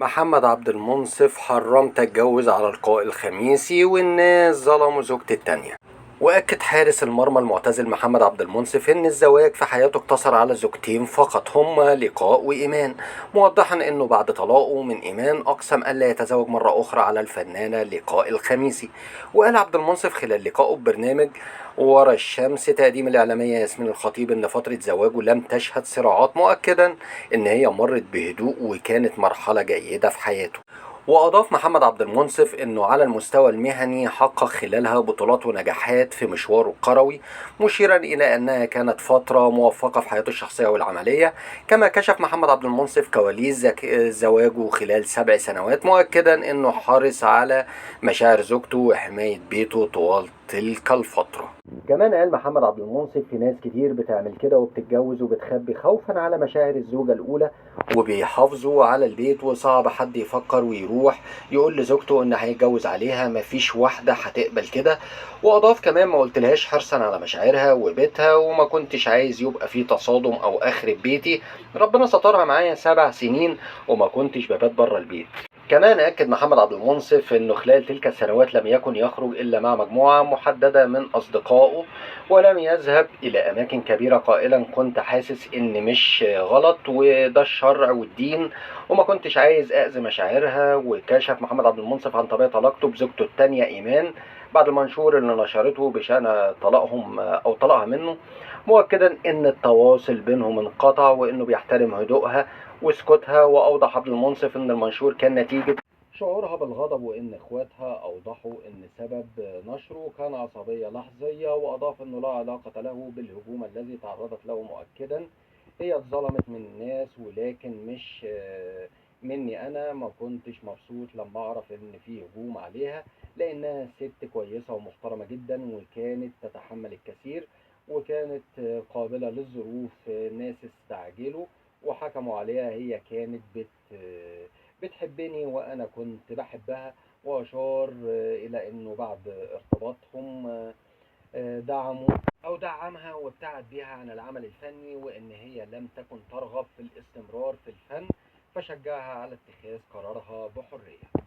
محمد عبد المنصف حرمت اتجوز على لقاء الخميسي والناس ظلموا زوجتي التانية. واكد حارس المرمى المعتزل محمد عبد المنصف ان الزواج في حياته اقتصر على زوجتين فقط هما لقاء وايمان، موضحا انه بعد طلاقه من ايمان اقسم الا يتزوج مرة اخرى على الفنانة لقاء الخميسي. وقال عبد المنصف خلال لقائه ببرنامج ورا الشمس تقديم الإعلامية ياسمين الخطيب إن فترة زواجه لم تشهد صراعات، مؤكدا إن هي مرت بهدوء وكانت مرحلة جيدة في حياته. وأضاف محمد عبد المنصف إنه على المستوى المهني حقق خلالها بطولات ونجاحات في مشواره الكروي، مشيرا إلى أنها كانت فترة موفقة في حياته الشخصية والعملية. كما كشف محمد عبد المنصف كواليس زواجه خلال 7 سنوات، مؤكدا إنه حرص على مشاعر زوجته وحماية بيته طوال تلك الفترة. كمان قال محمد عبد المنصف في ناس كتير بتعمل كده وبتتجوز وبتخبي خوفا على مشاعر الزوجة الأولى، وبيحافظوا على البيت وصعب حد يفكر ويروح يقول لزوجته إن هيتجوز عليها، مفيش واحدة هتقبل كده. وأضاف كمان ما قلتلهاش حرصا على مشاعرها وبيتها وما كنتش عايز يبقى في تصادم أو أخرب بيتي، ربنا سترها معايا 7 سنين وما كنتش ببات بره البيت. كمان أكد محمد عبد المنصف أنه خلال تلك السنوات لم يكن يخرج إلا مع مجموعة محددة من أصدقائه، ولم يذهب إلى أماكن كبيرة، قائلا كنت حاسس إن مش غلط وده الشرع والدين وما كنتش عايز أذي مشاعرها. وكشف محمد عبد المنصف عن طبيعة علاقته بزوجته التانية إيمان بعد المنشور اللي نشرته بشأن طلاقهم أو طلاقها منه، مؤكدا إن التواصل بينهم انقطع وإنه بيحترم هدوءها وسكوتها. وأوضح عبد المنصف إن المنشور كان نتيجة شعورها بالغضب وإن إخواتها أوضحوا إن سبب نشره كان عصبية لحظية. وأضاف إنه لا علاقة له بالهجوم الذي تعرضت له، مؤكدا هي اتظلمت من الناس ولكن مش مني. أنا ما كنتش مبسوط لما أعرف إن في هجوم عليها لأنها ست كويسة ومحترمة جدا وكانت تتحمل الكثير وكانت قابلة للظروف. ناس استعجلوا وحكموا عليها، هي كانت بتحبني وأنا كنت بحبها. وأشار إلى أنه بعد ارتباطهم دعموا أو دعمها وابتعد بها عن العمل الفني وإن هي لم تكن ترغب في الاستمرار في الفن، فشجعها على اتخاذ قرارها بحرية.